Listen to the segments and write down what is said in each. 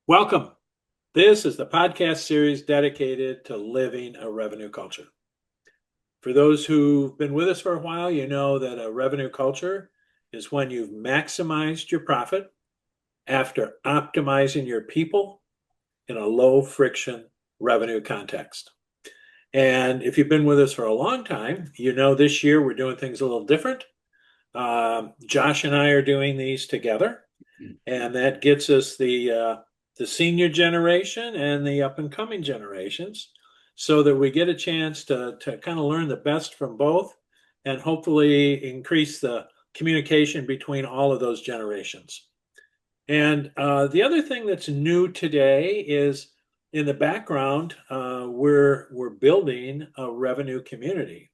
Welcome. This is the podcast series dedicated to living a revenue culture. For those who've been with us for a while, you know that a revenue culture is when you've maximized your profit after optimizing your people in a low friction revenue context. And if you've been with us for a long time, you know this year we're doing things a little different. Josh and I are doing these together, and that gets us the senior generation and the up and coming generations so that we get a chance to kind of learn the best from both and hopefully increase the communication between all of those generations. And the other thing that's new today is in the background, we're building a revenue community.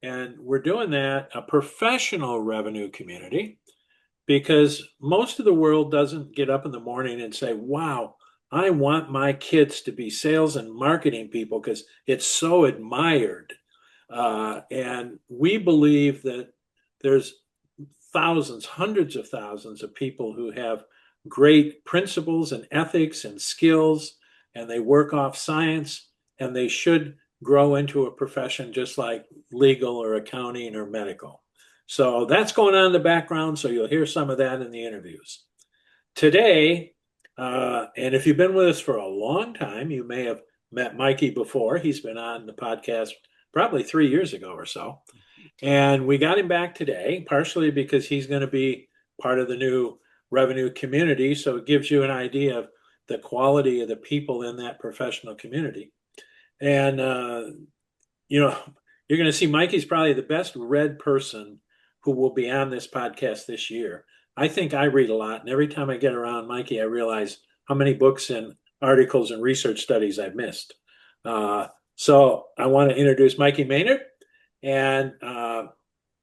And we're doing that, a professional revenue community, because most of the world doesn't get up in the morning and say, wow, I want my kids to be sales and marketing people because it's so admired. And we believe that there's thousands, hundreds of thousands of people who have great principles and ethics and skills, and they work off science, and they should grow into a profession just like legal or accounting or medical. So that's going on in the background, so you'll hear some of that in the interviews. Today, and if you've been with us for a long time, you may have met Mikey before. He's been on the podcast probably 3 years ago or so. And we got him back today, partially because he's going to be part of the new revenue community. So it gives you an idea of the quality of the people in that professional community. And, you're going to see Mikey's probably the best read person who will be on this podcast this year. I think I read a lot, and every time I get around Mikey, I realize how many books and articles and research studies I've missed. So I want to introduce Mikey Maynard, and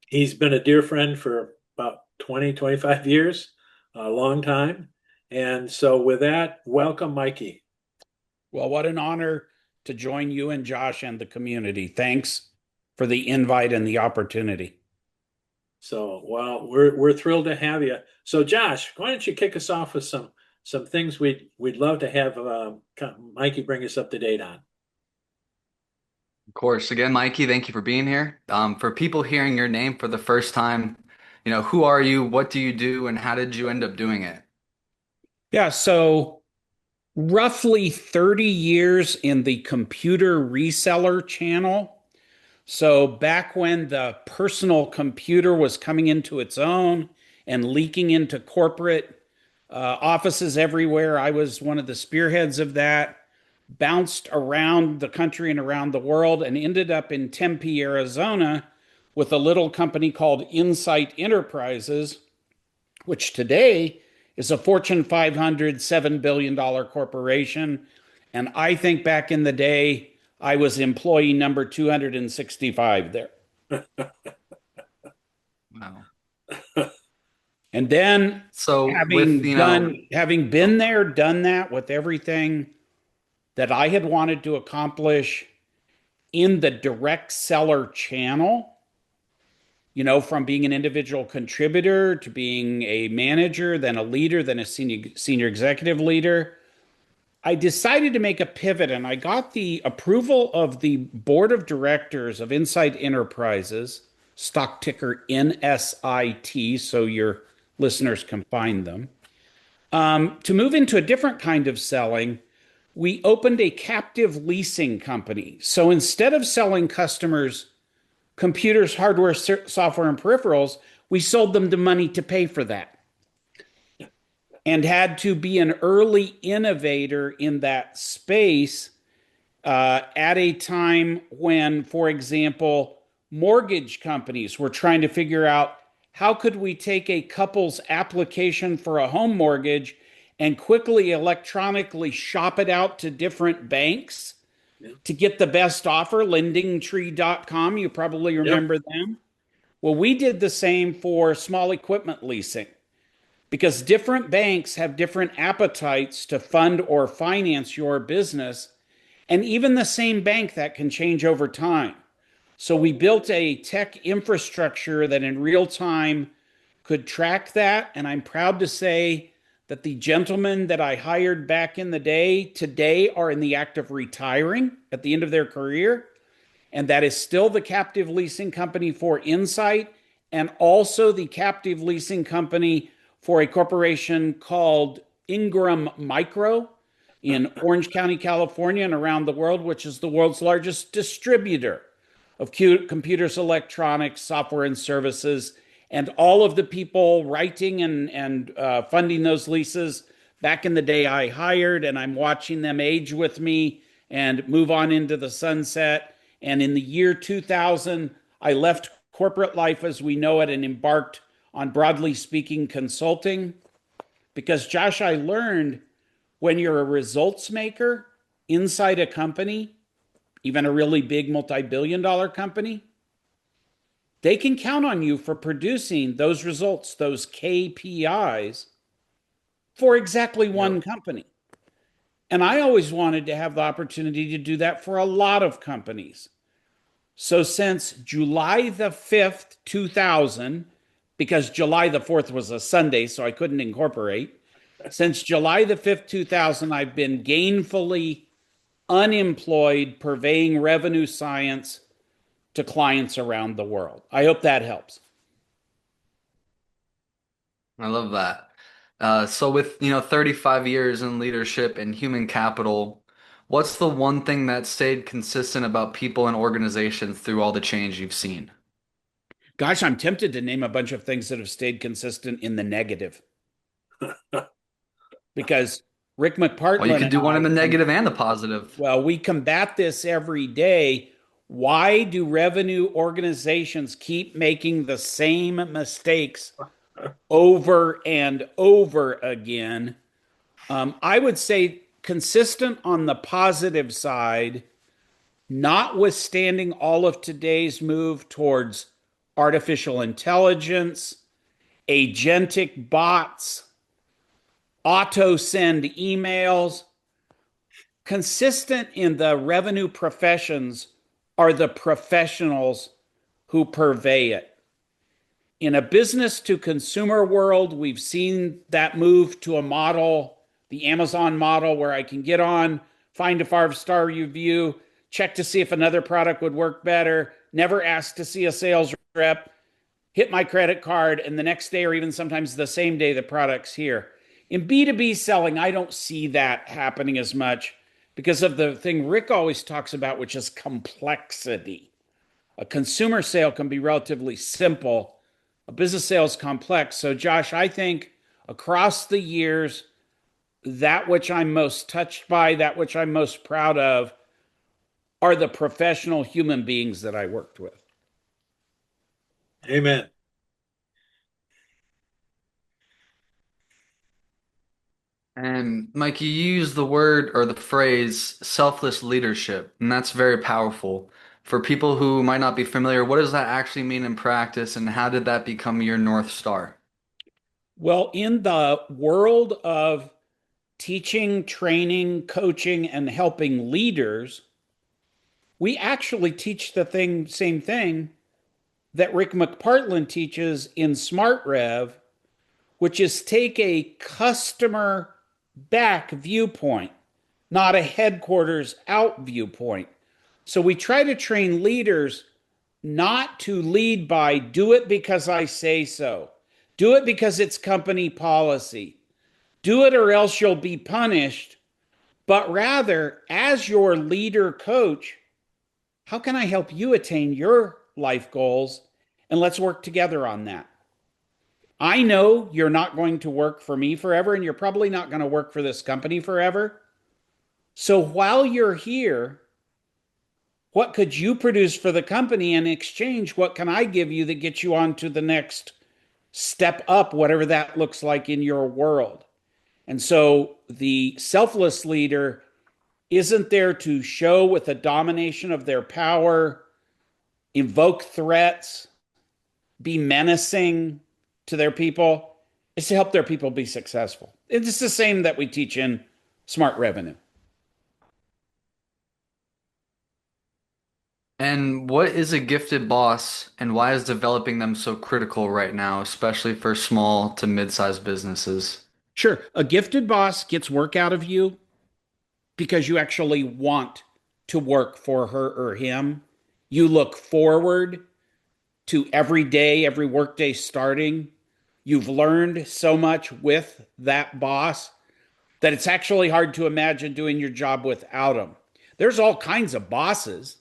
he's been a dear friend for about 20, 25 years, a long time. And so with that, welcome, Mikey. Well, what an honor to join you and Josh and the community. Thanks for the invite and the opportunity. So, well, we're thrilled to have you. So, Josh, why don't you kick us off with some things we'd love to have Mikey bring us up to date on. Of course. Again, Mikey, thank you for being here. For people hearing your name for the first time, who are you, what do you do, and how did you end up doing it? Yeah, so roughly 30 years in the computer reseller channel. So back when the personal computer was coming into its own and leaking into corporate offices everywhere, I was one of the spearheads of that. Bounced around the country and around the world and ended up in Tempe, Arizona with a little company called Insight Enterprises, which today is a Fortune 500, $7 billion corporation. And I think back in the day, I was employee number 265 there. Wow. And then So having been there, done that with everything that I had wanted to accomplish in the direct seller channel, from being an individual contributor to being a manager, then a leader, then a senior executive leader, I decided to make a pivot, and I got the approval of the board of directors of Insight Enterprises, stock ticker NSIT, so your listeners can find them, to move into a different kind of selling. We opened a captive leasing company. So instead of selling customers computers, hardware, software, and peripherals, we sold them the money to pay for that and had to be an early innovator in that space at a time when, for example, mortgage companies were trying to figure out how could we take a couple's application for a home mortgage and quickly electronically shop it out to different banks to get the best offer, lendingtree.com. You probably remember them. Well, we did the same for small equipment leasing because different banks have different appetites to fund or finance your business, and even the same bank that can change over time. So we built a tech infrastructure that in real time could track that, and I'm proud to say that the gentlemen that I hired back in the day today are in the act of retiring at the end of their career. And that is still the captive leasing company for Insight and also the captive leasing company for a corporation called Ingram Micro in Orange County, California, and around the world, which is the world's largest distributor of computers, electronics, software, and services. And all of the people writing and funding those leases back in the day I hired, and I'm watching them age with me and move on into the sunset. And in the year 2000, I left corporate life as we know it and embarked on broadly speaking consulting. Because, Josh, I learned when you're a results maker inside a company, even a really big multi-billion-dollar company, they can count on you for producing those results, those KPIs, for exactly one company. And I always wanted to have the opportunity to do that for a lot of companies. So since July the 5th, 2000, because July the 4th was a Sunday, so I couldn't incorporate, since July the 5th, 2000, I've been gainfully unemployed, purveying revenue science to clients around the world. I hope that helps. I love that. So with, 35 years in leadership and human capital, what's the one thing that stayed consistent about people and organizations through all the change you've seen? Gosh, I'm tempted to name a bunch of things that have stayed consistent in the negative. Because Rick Well, you McPartlin could and do one in I, the negative and the positive. well, we combat this every day. Why do revenue organizations keep making the same mistakes over and over again? I would say consistent on the positive side, notwithstanding all of today's move towards artificial intelligence, agentic bots, auto send emails. Consistent in the revenue professions are the professionals who purvey it. In a business to consumer world, we've seen that move to a model, the Amazon model, where I can get on, find a 5-star review, check to see if another product would work better, never ask to see a sales rep, hit my credit card, and the next day or even sometimes the same day the product's here. In B2B selling, I don't see that happening as much because of the thing Rick always talks about, which is complexity. A consumer sale can be relatively simple. A business sale is complex. So, Josh, I think across the years, that which I'm most touched by, that which I'm most proud of, are the professional human beings that I worked with. Amen. And Mike, you use the word or the phrase selfless leadership, and that's very powerful. For people who might not be familiar, what does that actually mean in practice, and how did that become your North Star? Well, in the world of teaching, training, coaching, and helping leaders, we actually teach the same thing that Rick McPartlin teaches in SmartRev, which is take a customer back viewpoint, not a headquarters out viewpoint. So we try to train leaders not to lead by do it because I say so, do it because it's company policy, do it or else you'll be punished, but rather, as your leader coach, how can I help you attain your life goals? And let's work together on that. I know you're not going to work for me forever, and you're probably not going to work for this company forever. So while you're here, what could you produce for the company in exchange? What can I give you that gets you on to the next step up, whatever that looks like in your world? And so the selfless leader isn't there to show with a domination of their power, invoke threats, be menacing to their people. It's to help their people be successful. It's the same that we teach in Smart Revenue. And what is a gifted boss, and why is developing them so critical right now, especially for small to mid-sized businesses? Sure, a gifted boss gets work out of you because you actually want to work for her or him. You look forward to every day, every workday starting. You've learned so much with that boss that it's actually hard to imagine doing your job without them. There's all kinds of bosses,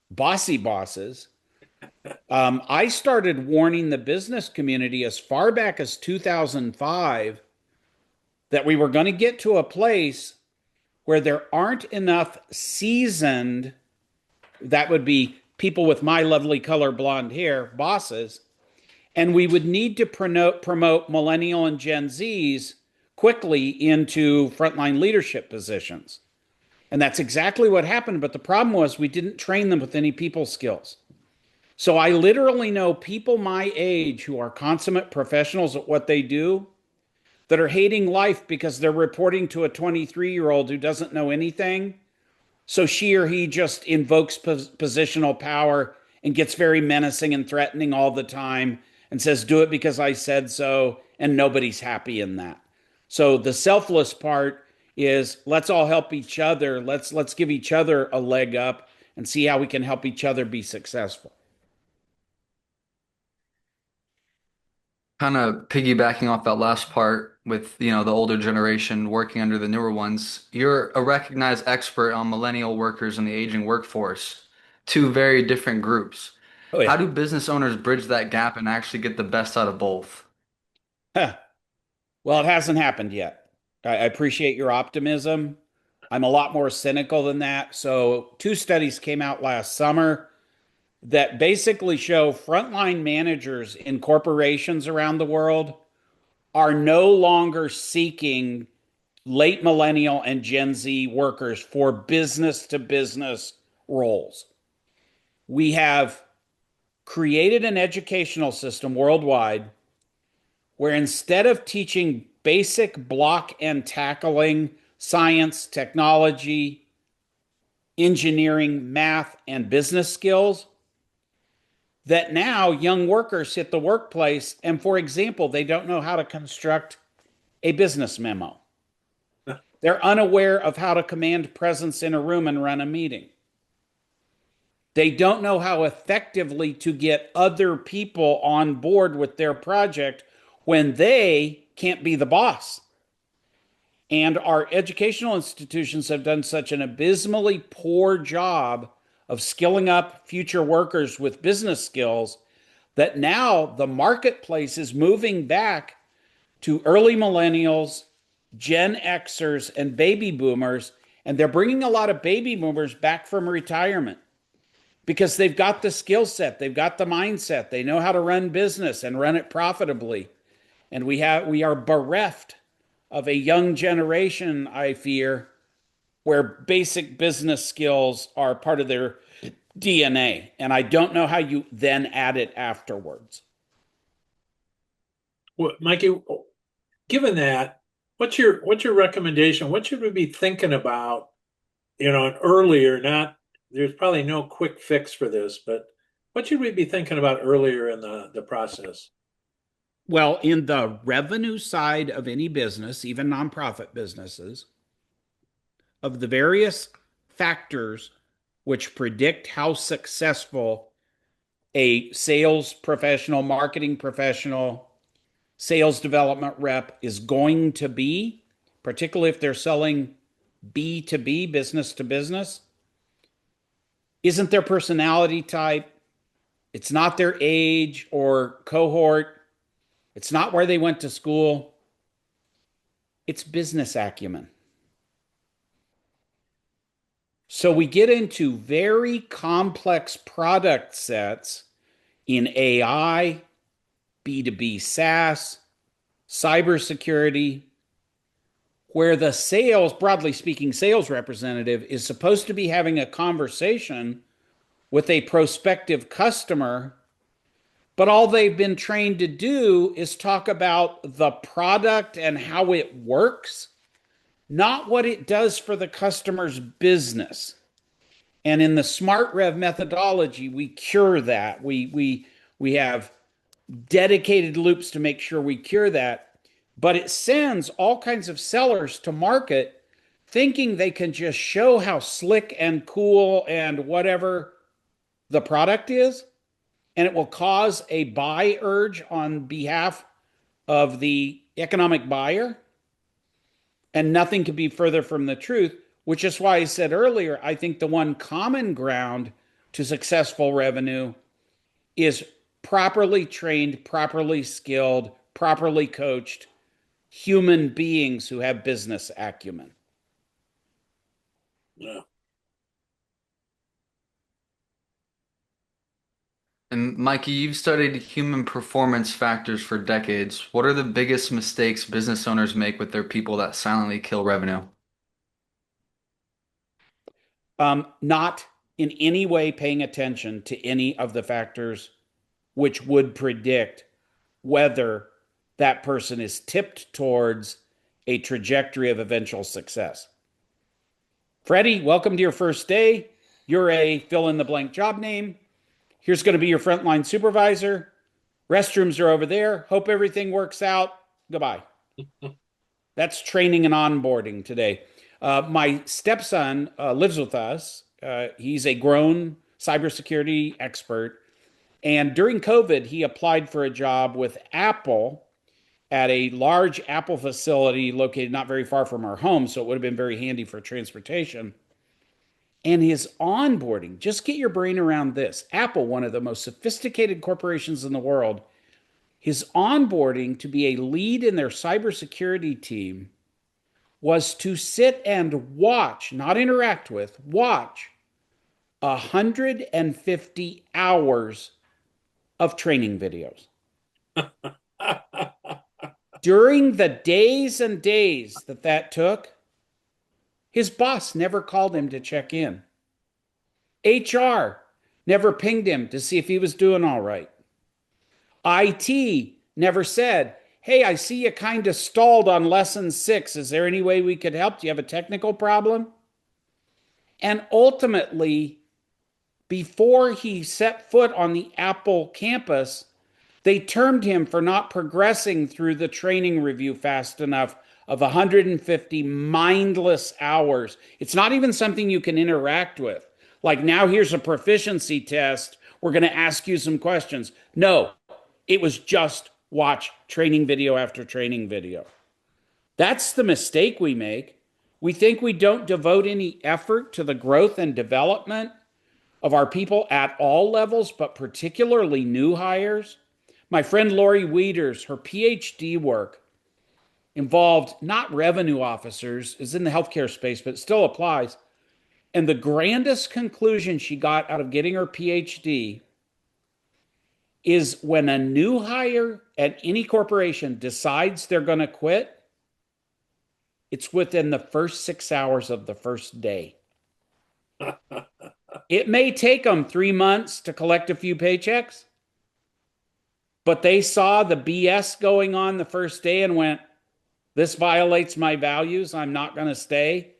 bossy bosses. I started warning the business community as far back as 2005 that we were going to get to a place where there aren't enough seasoned, that would be people with my lovely color blonde hair, bosses, and we would need to promote millennial and Gen Zs quickly into frontline leadership positions. And that's exactly what happened. But the problem was we didn't train them with any people skills. So I literally know people my age who are consummate professionals at what they do that are hating life because they're reporting to a 23-year-old who doesn't know anything. So she or he just invokes positional power and gets very menacing and threatening all the time and says, do it because I said so. And nobody's happy in that. So the selfless part is let's all help each other. Let's give each other a leg up and see how we can help each other be successful. Kind of piggybacking off that last part with, the older generation working under the newer ones, you're a recognized expert on millennial workers and the aging workforce, two very different groups. Oh How yeah. do business owners bridge that gap and actually get the best out of both? Huh. Well, it hasn't happened yet. I appreciate your optimism. I'm a lot more cynical than that. So, two studies came out last summer that basically show frontline managers in corporations around the world are no longer seeking late millennial and Gen Z workers for business to business roles. We have created an educational system worldwide where instead of teaching basic block and tackling science, technology, engineering, math, and business skills, that now young workers hit the workplace and, for example, they don't know how to construct a business memo. They're unaware of how to command presence in a room and run a meeting. They don't know how effectively to get other people on board with their project when they can't be the boss. And our educational institutions have done such an abysmally poor job of skilling up future workers with business skills that now the marketplace is moving back to early millennials, Gen Xers, and baby boomers. And they're bringing a lot of baby boomers back from retirement because they've got the skill set, they've got the mindset, they know how to run business and run it profitably. And we are bereft of a young generation, I fear, where basic business skills are part of their DNA. And I don't know how you then add it afterwards. Well, Mikey, given that, what's your recommendation? What should we be thinking about, earlier, not there's probably no quick fix for this, but what should we be thinking about earlier in the process? Well, in the revenue side of any business, even nonprofit businesses, of the various factors which predict how successful a sales professional, marketing professional, sales development rep is going to be, particularly if they're selling B2B, business to business, isn't their personality type, it's not their age or cohort, it's not where they went to school, it's business acumen. So we get into very complex product sets in AI, B2B SaaS, cybersecurity, where the sales, broadly speaking, sales representative is supposed to be having a conversation with a prospective customer, but all they've been trained to do is talk about the product and how it works, not what it does for the customer's business. And in the smart rev methodology, we cure that. We have dedicated loops to make sure we cure that. but it sends all kinds of sellers to market thinking they can just show how slick and cool and whatever the product is, and it will cause a buy urge on behalf of the economic buyer. And nothing could be further from the truth, which is why I said earlier, I think the one common ground to successful revenue is properly trained, properly skilled, properly coached human beings who have business acumen. Yeah. And Mikey, you've studied human performance factors for decades. What are the biggest mistakes business owners make with their people that silently kill revenue? Not in any way paying attention to any of the factors which would predict whether that person is tipped towards a trajectory of eventual success. Freddie, welcome to your first day. You're a fill in the blank job name. Here's going to be your frontline supervisor. Restrooms are over there. Hope everything works out. Goodbye. That's training and onboarding today. My stepson lives with us. He's a grown cybersecurity expert. And during COVID, he applied for a job with Apple at a large Apple facility located not very far from our home. So it would have been very handy for transportation. And his onboarding, just get your brain around this. Apple, one of the most sophisticated corporations in the world, his onboarding to be a lead in their cybersecurity team was to sit and watch, not interact with, watch 150 hours of training videos. During the days and days that took, his boss never called him to check in. HR never pinged him to see if he was doing all right. IT never said, hey, I see you kind of stalled on lesson 6. Is there any way we could help? Do you have a technical problem? And ultimately, before he set foot on the Apple campus, they termed him for not progressing through the training review fast enough of 150 mindless hours. It's not even something you can interact with. Like, now here's a proficiency test. We're going to ask you some questions. No, it was just watch training video after training video. That's the mistake we make. We think we don't devote any effort to the growth and development of our people at all levels, but particularly new hires. My friend Lori Wieters, her PhD work involved not revenue officers, is in the healthcare space, but it still applies. And the grandest conclusion she got out of getting her PhD is when a new hire at any corporation decides they're going to quit, it's within the first 6 hours of the first day. It may take them 3 months to collect a few paychecks, but they saw the BS going on the first day and went, this violates my values. I'm not going to stay.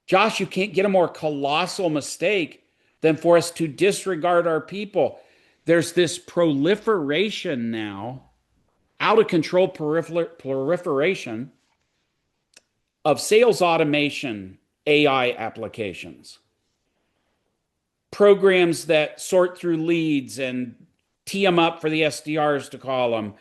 Josh, you can't get a more colossal mistake than for us to disregard our people. There's this proliferation now, out of control proliferation of sales automation AI applications, programs that sort through leads and tee them up for the SDRs to call them,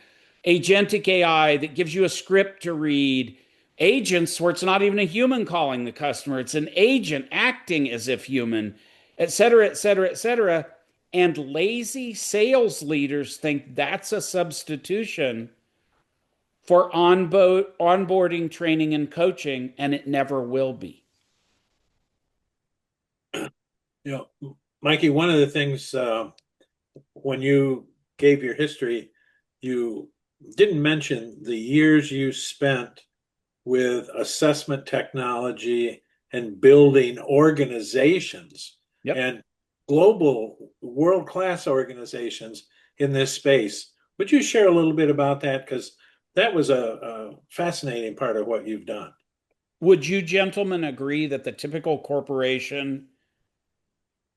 agentic AI that gives you a script to read, agents where it's not even a human calling the customer, it's an agent acting as if human, et cetera, et cetera, et cetera. And lazy sales leaders think that's a substitution for onboarding, training, and coaching, and it never will be. You know, Mikey, one of the things when you gave your history, you didn't mention the years you spent with assessment technology and building organizations Yep. and global world-class organizations in this space. Would you share a little bit about that? Because that was a fascinating part of what you've done. Would you gentlemen agree that the typical corporation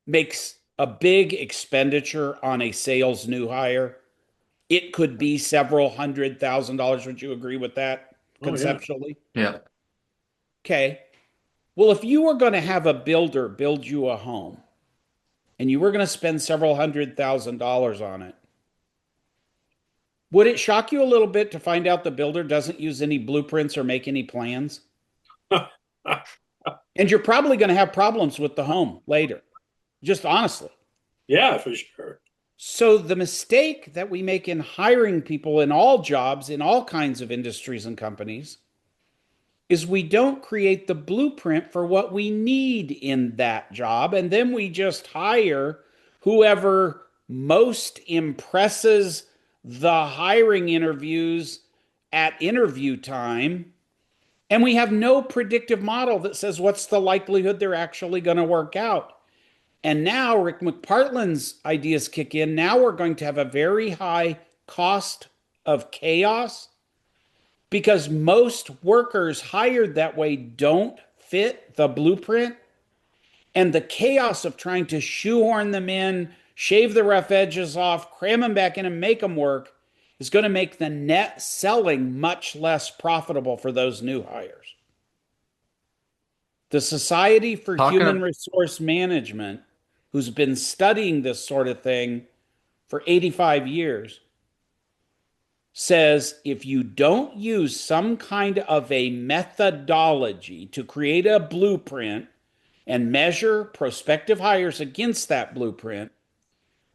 makes a big expenditure on a sales new hire It could be several $100,000. Would you agree with that Oh, yeah. conceptually? Yeah. Okay. Well, if you were going to have a builder build you a home and you were going to spend several $100,000 on it, would it shock you a little bit to find out the builder doesn't use any blueprints or make any plans? And you're probably going to have problems with the home later, just honestly. Yeah, for sure. So, the mistake that we make in hiring people in all jobs, in all kinds of industries and companies, is we don't create the blueprint for what we need in that job. And then we just hire whoever most impresses the hiring interviews at interview time. And we have no predictive model that says what's the likelihood they're actually going to work out. And now Rick McPartlin's ideas kick in. Now we're going to have a very high cost of chaos because most workers hired that way don't fit the blueprint. And the chaos of trying to shoehorn them in, shave the rough edges off, cram them back in, and make them work is going to make the net selling much less profitable for those new hires. The Society for Talking Human of, Resource Management, who's been studying this sort of thing for 85 years, says if you don't use some kind of a methodology to create a blueprint and measure prospective hires against that blueprint,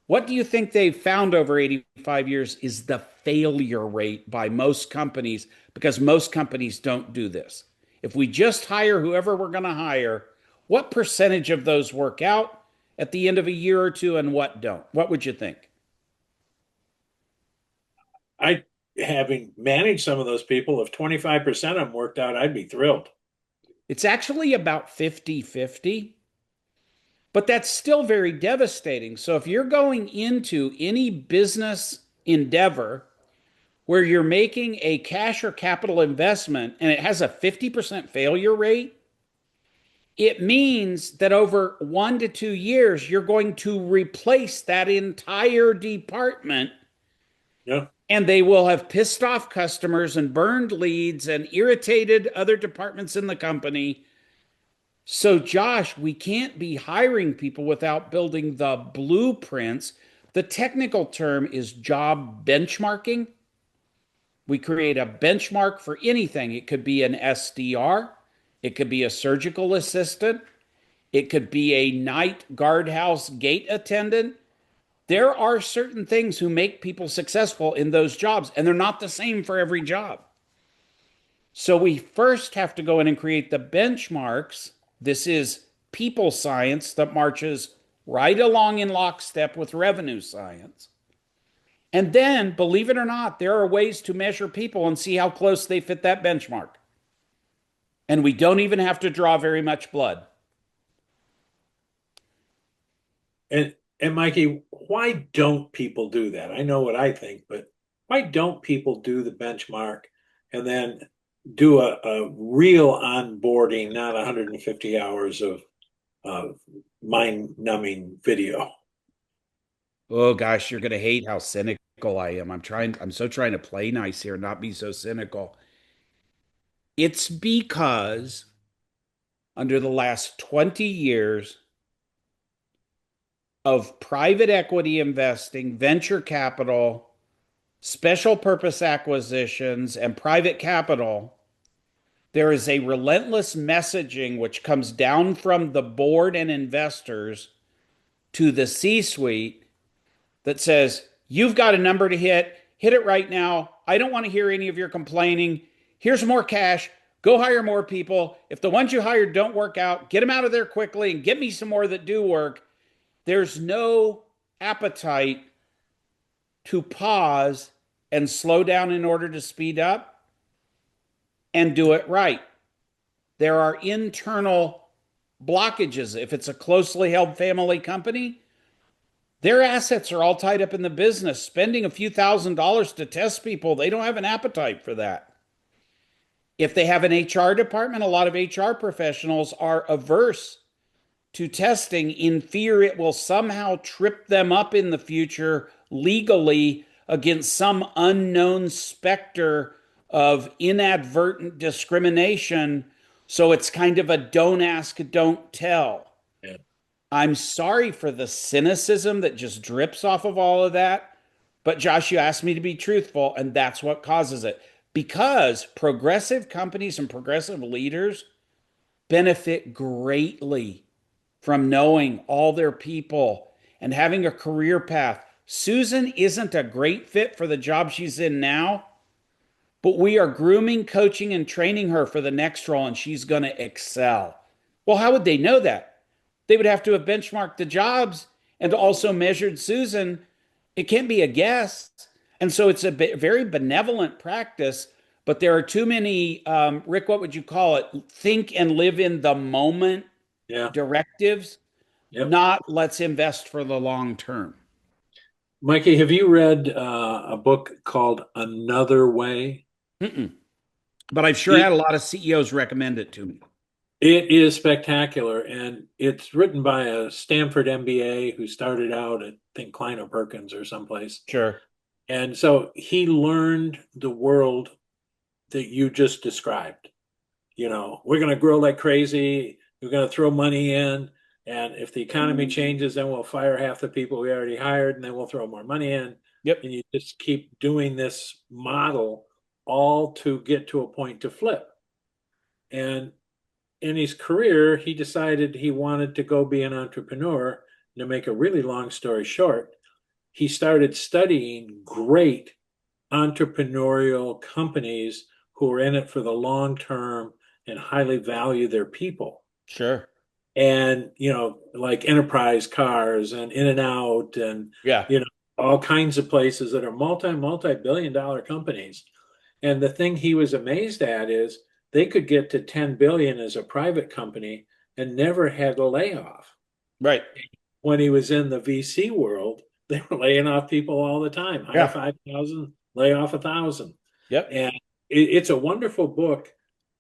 what do you think they've found over 85 years is the failure rate by most companies, because most companies don't do this. If we just hire whoever we're going to hire, what percentage of those work out at the end of a year or two and what don't? What would you think? I, having managed some of those people, if 25% of them worked out, I'd be thrilled. It's actually about 50-50, but that's still very devastating. So if you're going into any business endeavor where you're making a cash or capital investment and it has a 50% failure rate, it means that over 1 to 2 years, you're going to replace that entire department. Yeah. And they will have pissed off customers and burned leads and irritated other departments in the company. So, Josh, we can't be hiring people without building the blueprints. The technical term is job benchmarking. We create a benchmark for anything. It could be an SDR. It could be a surgical assistant. It could be a night guardhouse gate attendant. There are certain things who make people successful in those jobs, and they're not the same for every job. So we first have to go in and create the benchmarks. This is people science that marches right along in lockstep with revenue science. And then, believe it or not, there are ways to measure people and see how close they fit that benchmark. And we don't even have to draw very much blood. And Mikey, why don't people do that? I know what I think, but why don't people do the benchmark and then do a real onboarding, not 150 hours of mind-numbing video? Oh gosh, you're gonna hate how cynical I am. I'm so trying to play nice here, not be so cynical. It's because under the last 20 years of private equity investing, venture capital, special purpose acquisitions, and private capital, there is a relentless messaging which comes down from the board and investors to the C-suite that says, you've got a number to hit it right now. I don't want to hear any of your complaining. Here's more cash. Go hire more people. If the ones you hired don't work out, get them out of there quickly and get me some more that do work. There's no appetite to pause and slow down in order to speed up and do it right. There are internal blockages. If it's a closely held family company, their assets are all tied up in the business. Spending a few $1,000s to test people, they don't have an appetite for that. If they have an HR department, a lot of HR professionals are averse to testing in fear it will somehow trip them up in the future legally against some unknown specter of inadvertent discrimination. So it's kind of a don't ask, don't tell. Yeah. I'm sorry for the cynicism that just drips off of all of that. But Josh, you asked me to be truthful, and that's what causes it. Because progressive companies and progressive leaders benefit greatly from knowing all their people and having a career path. Susan isn't a great fit for the job she's in now, but we are grooming, coaching, and training her for the next role, and she's going to excel. Well, how would they know that? They would have to have benchmarked the jobs and also measured Susan. It can't be a guess. And so it's a very benevolent practice, but there are too many, Rick, what would you call it? Think and live in the moment Yeah. directives, Yep. not let's invest for the long term. Mikey, have you read a book called Another Way? Mm-mm. But I've sure It, had a lot of CEOs recommend it to me. it is spectacular, and it's written by a Stanford MBA who started out at, I think, Kleiner Perkins or someplace. Sure. And so he learned the world that you just described. We're going to grow like crazy. We're going to throw money in. And if the economy changes, then we'll fire half the people we already hired, and then we'll throw more money in. Yep. And you just keep doing this model all to get to a point to flip. And in his career, he decided he wanted to go be an entrepreneur. To make a really long story short, he started studying great entrepreneurial companies who are in it for the long term and highly value their people. Sure. And, like Enterprise Cars and In-N-Out and, Yeah. all kinds of places that are multi-billion dollar companies. And the thing he was amazed at is they could get to 10 billion as a private company and never had a layoff. Right. When he was in the VC world, they were laying off people all the time. Hire Yeah. 5,000, lay off 1,000. Yep. And it's a wonderful book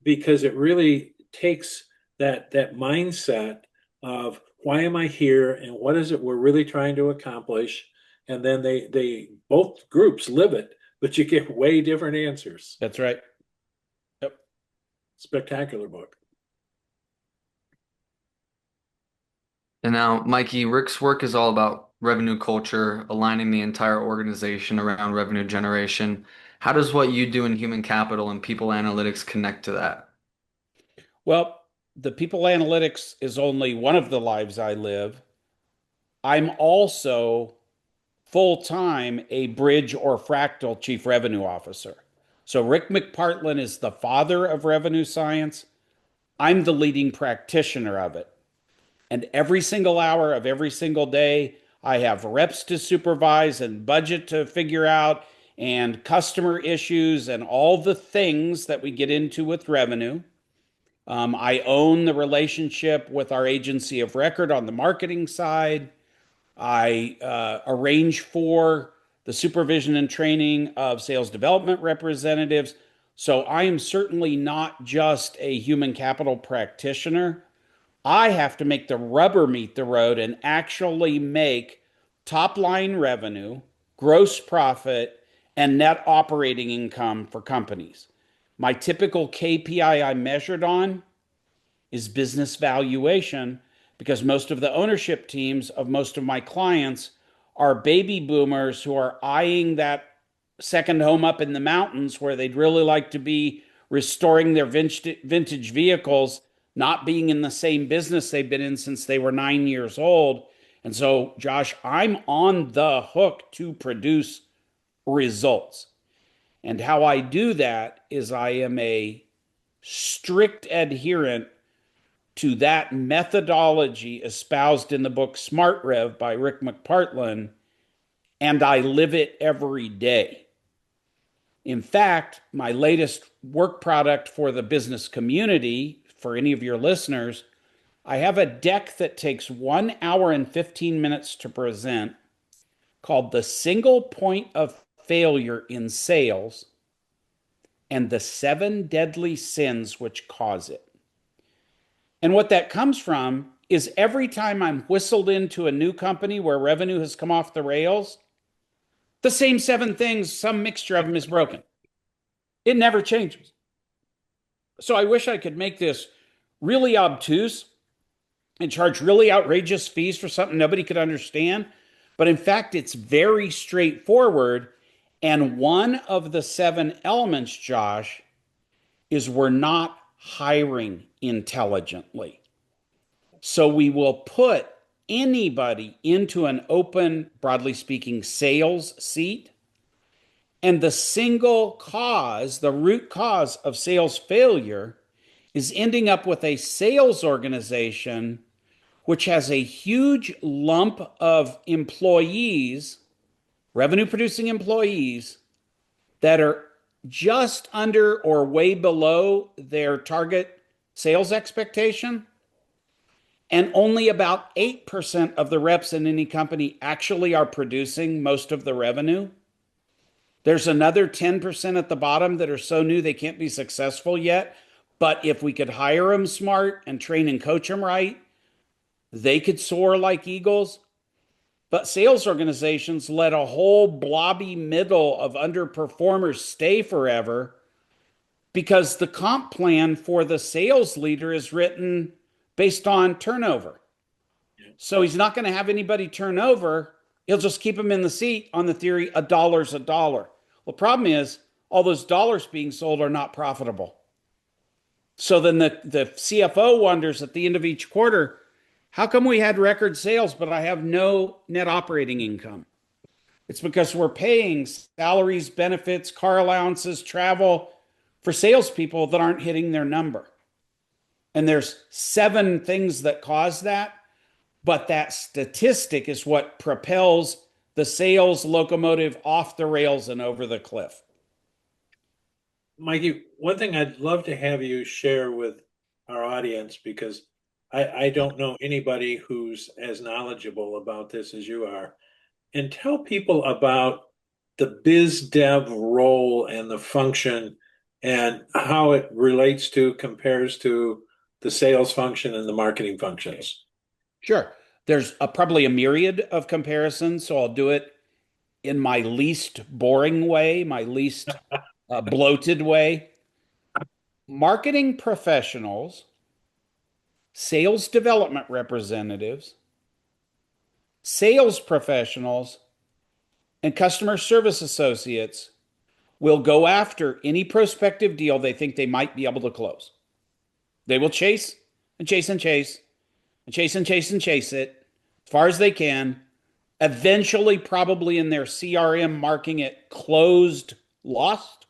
because it really takes that mindset of why am I here and what is it we're really trying to accomplish. And then they both groups live it, but you get way different answers. That's right. Yep. Spectacular book. And now, Mikey, Rick's work is all about revenue culture, aligning the entire organization around revenue generation. How does what you do in human capital and people analytics connect to that? Well, the people analytics is only one of the lives I live. I'm also full time a bridge or fractal chief revenue officer. So Rick McPartlin is the father of revenue science. I'm the leading practitioner of it. And every single hour of every single day, I have reps to supervise and budget to figure out and customer issues and all the things that we get into with revenue. I own the relationship with our agency of record on the marketing side. I arrange for the supervision and training of sales development representatives. So I am certainly not just a human capital practitioner. I have to make the rubber meet the road and actually make top line revenue, gross profit, and net operating income for companies. My typical KPI I measured on is business valuation because most of the ownership teams of most of my clients are baby boomers who are eyeing that second home up in the mountains where they'd really like to be restoring their vintage vehicles, not being in the same business they've been in since they were 9 years old. And so, Josh, I'm on the hook to produce results. And how I do that is I am a strict adherent to that methodology espoused in the book Smart Rev by Rick McPartlin, and I live it every day. In fact, my latest work product for the business community, for any of your listeners, I have a deck that takes 1 hour and 15 minutes to present called The Single Point of Failure in Sales and the 7 Deadly Sins Which Cause It. And what that comes from is every time I'm whistled into a new company where revenue has come off the rails, The same 7 things, some mixture of them is broken. It never changes. So I wish I could make this really obtuse and charge really outrageous fees for something nobody could understand. But in fact, it's very straightforward. And one of the 7 elements, Josh, is we're not hiring intelligently. So we will put anybody into an open, broadly speaking, sales seat. And the single cause, the root cause of sales failure is ending up with a sales organization which has a huge lump of employees, revenue producing employees, that are just under or way below their target sales expectation. And only about 8% of the reps in any company actually are producing most of the revenue. There's another 10% at the bottom that are so new they can't be successful yet. But if we could hire them smart and train and coach them right, they could soar like eagles. But sales organizations let a whole blobby middle of underperformers stay forever because the comp plan for the sales leader is written based on turnover. So he's not going to have anybody turn over. He'll just keep them in the seat on the theory a dollar's a dollar. Well, the problem is all those dollars being sold are not profitable. So then the CFO wonders at the end of each quarter, how come we had record sales, but I have no net operating income? It's because we're paying salaries, benefits, car allowances, travel for salespeople that aren't hitting their number. And there's 7 things that cause that, but that statistic is what propels the sales locomotive off the rails and over the cliff. Mikey, one thing I'd love to have you share with our audience, because I don't know anybody who's as knowledgeable about this as you are, and tell people about the biz dev role and the function and how it relates to, compares to the sales function and the marketing functions. Sure. There's probably a myriad of comparisons, so I'll do it in my least boring way, my least bloated way. Marketing professionals, sales development representatives, sales professionals, and customer service associates will go after any prospective deal they think they might be able to close. They will chase and chase and chase and chase and chase and chase it as far as they can, eventually probably in their CRM marking it closed, lost.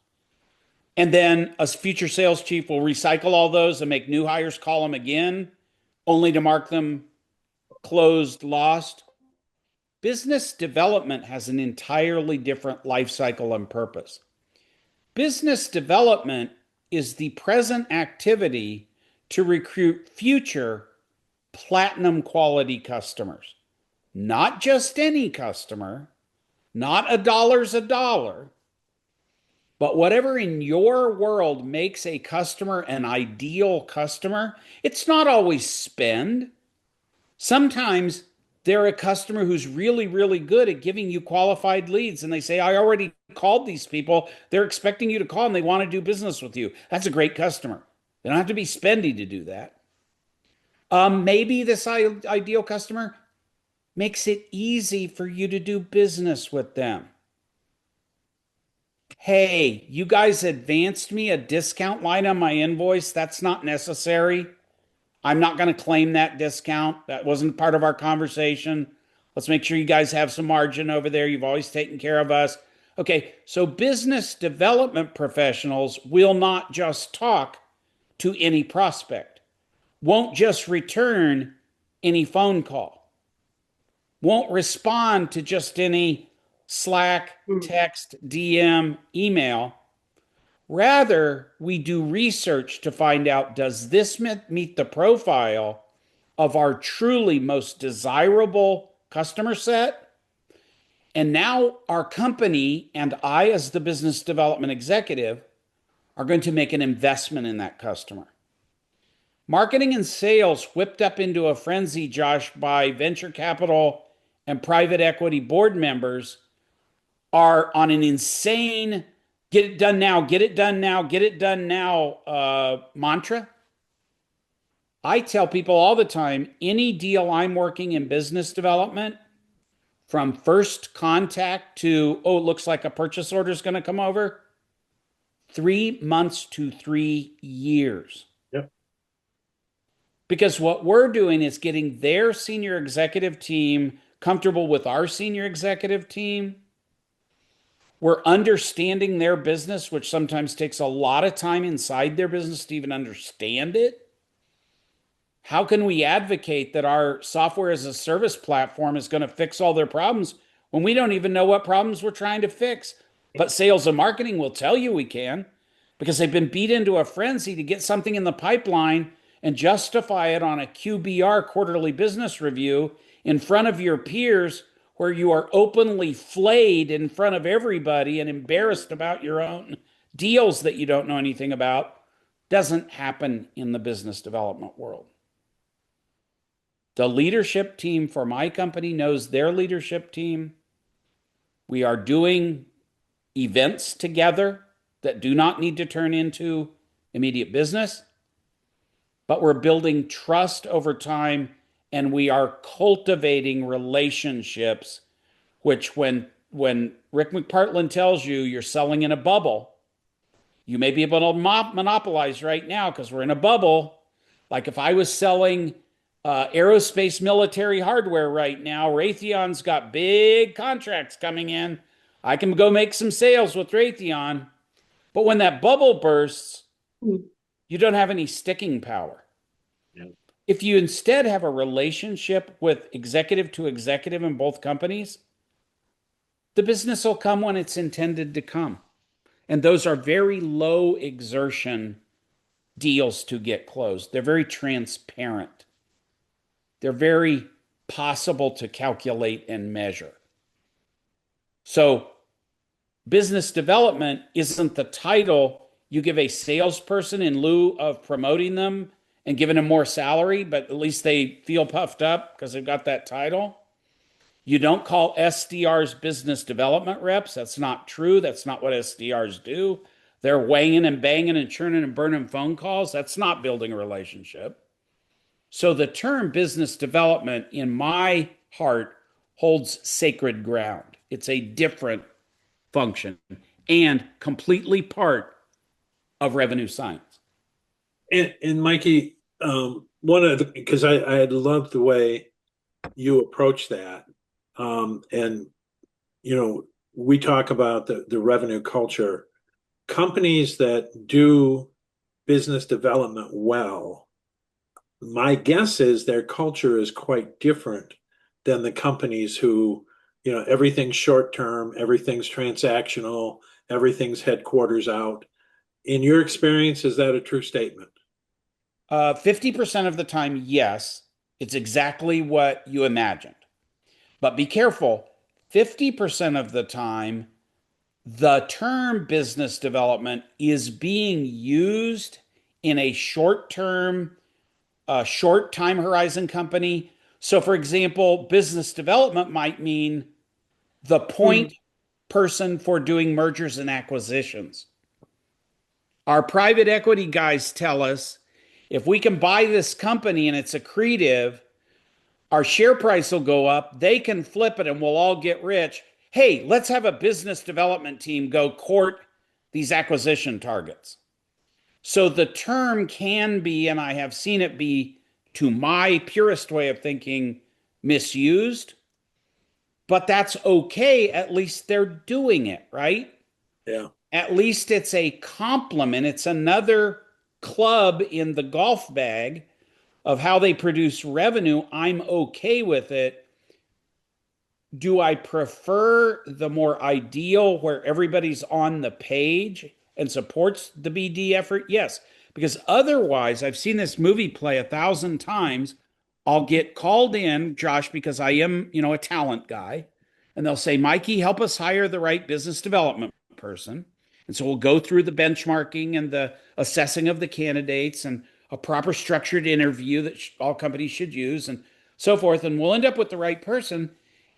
And then a future sales chief will recycle all those and make new hires call them again, only to mark them closed, lost. Business development has an entirely different life cycle and purpose. Business development is the present activity to recruit future platinum quality customers. Not just any customer, not a dollar's a dollar, but whatever in your world makes a customer an ideal customer. It's not always spend. Sometimes they're a customer who's really, really good at giving you qualified leads. And they say, I already called these people. They're expecting you to call and they want to do business with you. That's a great customer. They don't have to be spendy to do that. Maybe this ideal customer makes it easy for you to do business with them. Hey, you guys advanced me a discount line on my invoice. That's not necessary. I'm not going to claim that discount. That wasn't part of our conversation. Let's make sure you guys have some margin over there. You've always taken care of us. Okay, so business development professionals will not just talk to any prospect, won't just return any phone call, won't respond to just any Slack, text, DM, email. Rather, we do research to find out, does this meet the profile of our truly most desirable customer set? And now our company and I, as the business development executive, are going to make an investment in that customer. Marketing and sales whipped up into a frenzy, Josh, by venture capital and private equity board members are on an insane get it done now, get it done now, get it done now mantra. I tell people all the time, any deal I'm working in business development, from first contact to, oh, it looks like a purchase order is going to come over, 3 months to 3 years. Yep. Because what we're doing is getting their senior executive team comfortable with our senior executive team. We're understanding their business, which sometimes takes a lot of time inside their business to even understand it. How can we advocate that our software as a service platform is going to fix all their problems when we don't even know what problems we're trying to fix? But sales and marketing will tell you we can, because they've been beat into a frenzy to get something in the pipeline and justify it on a QBR, quarterly business review, in front of your peers, where you are openly flayed in front of everybody and embarrassed about your own deals that you don't know anything about. Doesn't happen in the business development world. The leadership team for my company knows their leadership team. We are doing events together that do not need to turn into immediate business, but we're building trust over time, and we are cultivating relationships, which when Rick McPartlin tells you you're selling in a bubble, you may be able to monopolize right now because we're in a bubble. Like if I was selling aerospace military hardware right now, Raytheon's got big contracts coming in. I can go make some sales with Raytheon. But when that bubble bursts, you don't have any sticking power. Yeah. If you instead have a relationship with executive to executive in both companies, the business will come when it's intended to come. And those are very low exertion deals to get closed. They're very transparent. They're very possible to calculate and measure. So business development isn't the title you give a salesperson in lieu of promoting them and giving them more salary, but at least they feel puffed up because they've got that title. You don't call SDRs business development reps. That's not true. That's not what SDRs do. They're weighing and banging and churning and burning phone calls. That's not building a relationship. So the term business development in my heart holds sacred ground. It's a different function and completely part of revenue science. And Mikey, because I love the way you approach that. And, we talk about the revenue culture. Companies that do business development well, my guess is their culture is quite different than the companies who, everything's short term, everything's transactional, everything's headquarters out. In your experience, is that a true statement? 50% of the time, yes, it's exactly what you imagined. But be careful, 50% of the time, the term business development is being used in a short time horizon company. So, for example, business development might mean the point person for doing mergers and acquisitions. Our private equity guys tell us if we can buy this company and it's accretive, our share price will go up, they can flip it, and we'll all get rich. Hey, let's have a business development team go court these acquisition targets. So the term can be, and I have seen it be, to my purest way of thinking, misused. But that's okay. At least they're doing it, right? Yeah. At least it's a compliment. It's another club in the golf bag of how they produce revenue. I'm okay with it. Do I prefer the more ideal where everybody's on the page and supports the BD effort? Yes, because otherwise, I've seen this movie play 1,000 times. I'll get called in, Josh, because I am, a talent guy, and they'll say, Mikey, help us hire the right business development person. And so we'll go through the benchmarking and the assessing of the candidates and a proper structured interview that all companies should use and so forth. And we'll end up with the right person.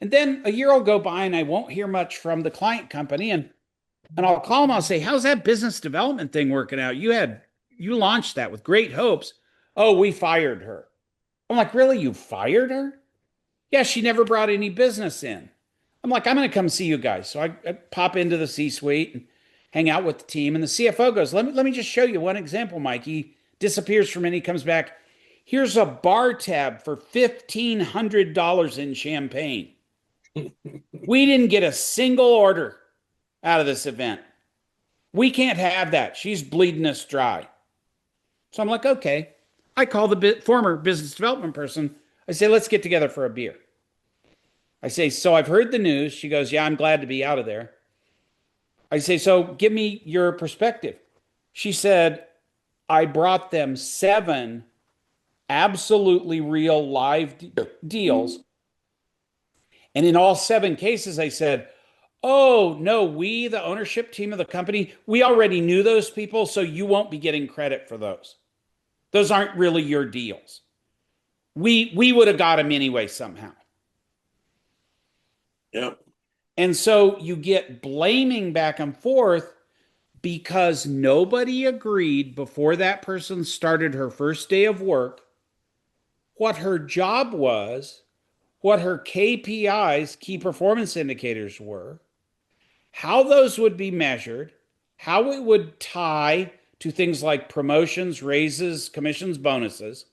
And then a year will go by and I won't hear much from the client company. And I'll call them, I'll say, how's that business development thing working out? You launched that with great hopes. Oh, we fired her. I'm like, really? You fired her? Yeah, she never brought any business in. I'm like, I'm going to come see you guys. So I pop into the C-suite and hang out with the team. And the CFO goes, let me just show you one example, Mike. He disappears for a minute. He comes back. Here's a bar tab for $1,500 in champagne. We didn't get a single order out of this event. We can't have that. She's bleeding us dry. So I'm like, okay. I call the former business development person. I say, let's get together for a beer. I say, so I've heard the news. She goes, yeah, I'm glad to be out of there. I say, so give me your perspective. She said, I brought them 7 absolutely real live deals. And in all 7 cases, I said, oh, no, we, the ownership team of the company, we already knew those people, so you won't be getting credit for those. Those aren't really your deals. We would have got them anyway somehow. Yep. And so you get blaming back and forth because nobody agreed before that person started her first day of work what her job was, what her KPIs, key performance indicators were, how those would be measured, how it would tie to things like promotions, raises, commissions, bonuses.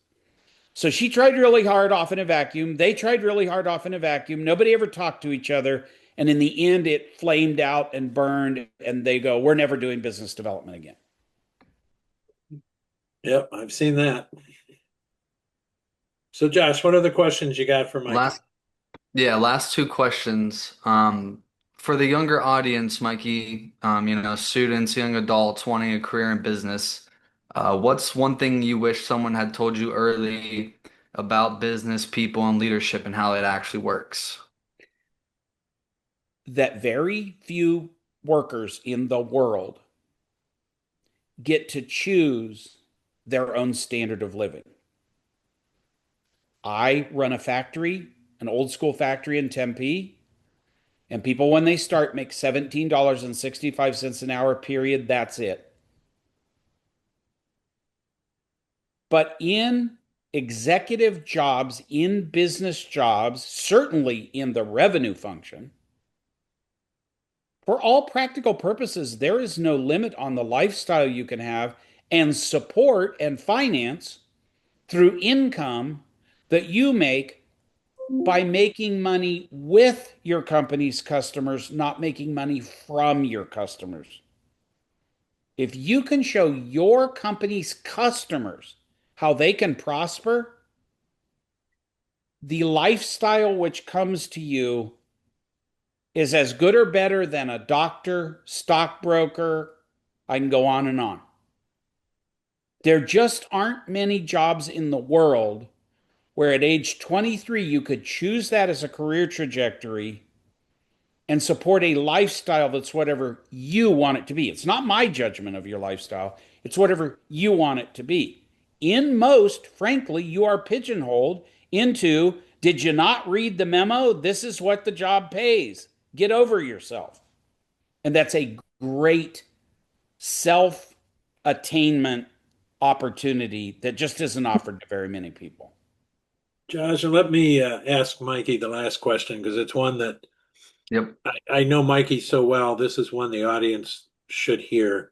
So she tried really hard off in a vacuum. They tried really hard off in a vacuum. Nobody ever talked to each other. And in the end, it flamed out and burned. And they go, we're never doing business development again. Yep, I've seen that. So Josh, what other questions you got for Mikey? Last 2 questions. For the younger audience, Mikey, students, young adults wanting a career in business, what's one thing you wish someone had told you early about business, people, and leadership and how it actually works? That very few workers in the world get to choose their own standard of living. I run a factory, an old school factory in Tempe, and people, when they start, make $17.65 an hour, period. That's it. But in executive jobs, in business jobs, certainly in the revenue function, for all practical purposes, there is no limit on the lifestyle you can have and support and finance through income that you make by making money with your company's customers, not making money from your customers. If you can show your company's customers how they can prosper, the lifestyle which comes to you is as good or better than a doctor, stockbroker. I can go on and on. There just aren't many jobs in the world where at age 23 you could choose that as a career trajectory and support a lifestyle that's whatever you want it to be. It's not my judgment of your lifestyle, it's whatever you want it to be. In most, frankly, you are pigeonholed into, did you not read the memo? This is what the job pays. Get over yourself. And that's a great self attainment opportunity that just isn't offered to very many people. Josh, and let me ask Mikey the last question because it's one that Yep. I know Mikey so well. This is one the audience should hear.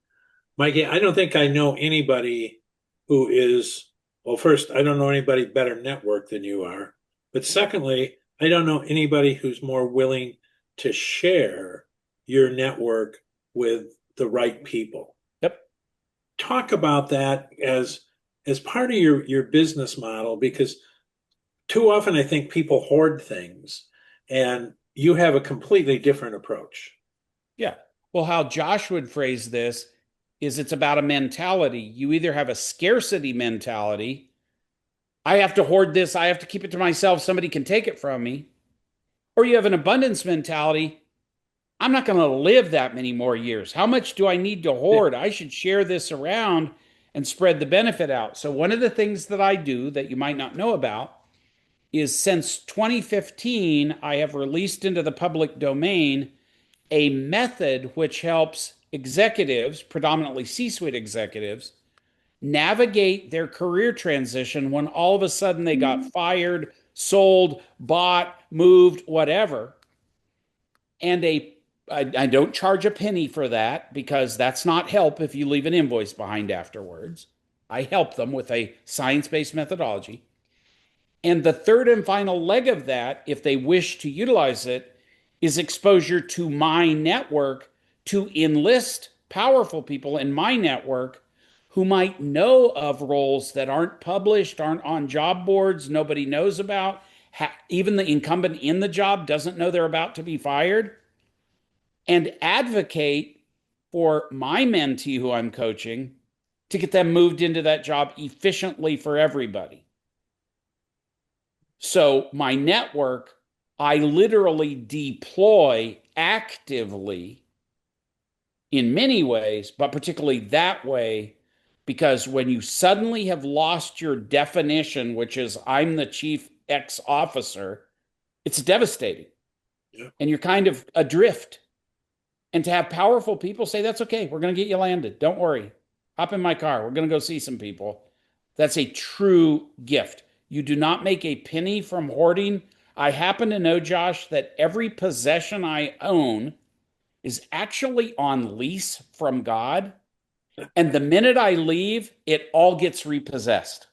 Mikey, I don't think I know anybody who is, well, first, I don't know anybody better networked than you are. But secondly, I don't know anybody who's more willing to share your network with the right people. Yep. Talk about that as part of your business model, because too often I think people hoard things and you have a completely different approach. Yeah. Well, how Josh would phrase this is it's about a mentality. You either have a scarcity mentality, I have to hoard this, I have to keep it to myself, somebody can take it from me, or you have an abundance mentality. I'm not going to live that many more years. How much do I need to hoard? I should share this around and spread the benefit out. So one of the things that I do that you might not know about is since 2015, I have released into the public domain a method which helps executives, predominantly C-suite executives, navigate their career transition when all of a sudden they got fired, sold, bought, moved, whatever. And I don't charge a penny for that because that's not help if you leave an invoice behind afterwards. I help them with a science-based methodology. And the third and final leg of that, if they wish to utilize it, is exposure to my network to enlist powerful people in my network who might know of roles that aren't published, aren't on job boards, nobody knows about. Even the incumbent in the job doesn't know they're about to be fired, and advocate for my mentee who I'm coaching to get them moved into that job efficiently for everybody. So my network, I literally deploy actively in many ways, but particularly that way, because when you suddenly have lost your definition, which is I'm the chief X officer, it's devastating. Yeah. And you're kind of adrift. And to have powerful people say, that's okay, we're going to get you landed. Don't worry. Hop in my car. We're going to go see some people. That's a true gift. You do not make a penny from hoarding. I happen to know, Josh, that every possession I own is actually on lease from God. And the minute I leave, it all gets repossessed.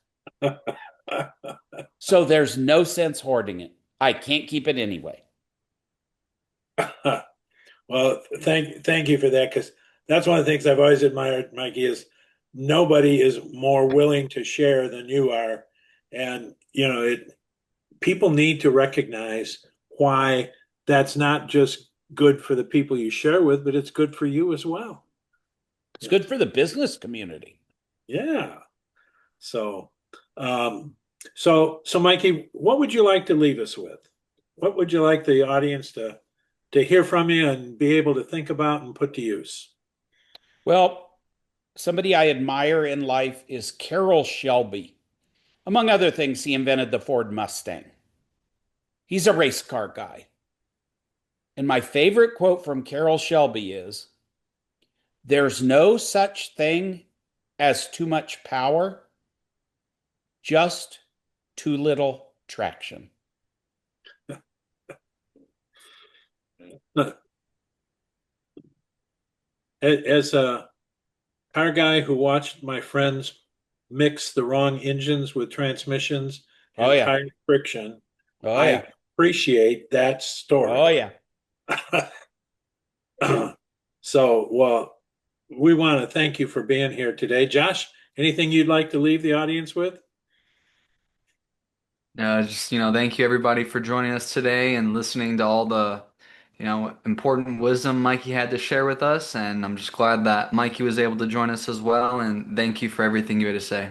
So there's no sense hoarding it. I can't keep it anyway. Well, thank you for that, because that's one of the things I've always admired, Mikey, is nobody is more willing to share than you are. And people need to recognize why that's not just good for the people you share with, but it's good for you as well. It's good for the business community. Yeah. So, so Mikey, what would you like to leave us with? What would you like the audience to hear from you and be able to think about and put to use? Well, somebody I admire in life is Carroll Shelby. Among other things, he invented the Ford Mustang. He's a race car guy. And my favorite quote from Carroll Shelby is, there's no such thing as too much power, just too little traction. As a car guy who watched my friends mix the wrong engines with transmissions and tire friction, I appreciate that story. Oh, yeah. So, well, we want to thank you for being here today. Josh, anything you'd like to leave the audience with? Just, thank you everybody for joining us today and listening to all the, important wisdom Mikey had to share with us. And I'm just glad that Mikey was able to join us as well. And thank you for everything you had to say.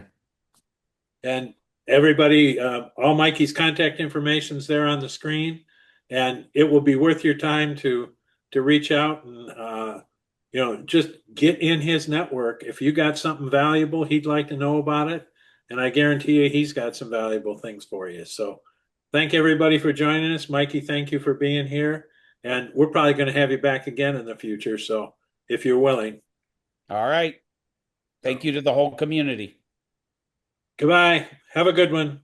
And everybody, all Mikey's contact information is there on the screen, and it will be worth your time to reach out and just get in his network. If you got something valuable he'd like to know about it, and I guarantee you he's got some valuable things for you. So thank everybody for joining us. Mikey, thank you for being here, and we're probably going to have you back again in the future, so if you're willing. All right. Thank you to the whole community. Goodbye. Have a good one.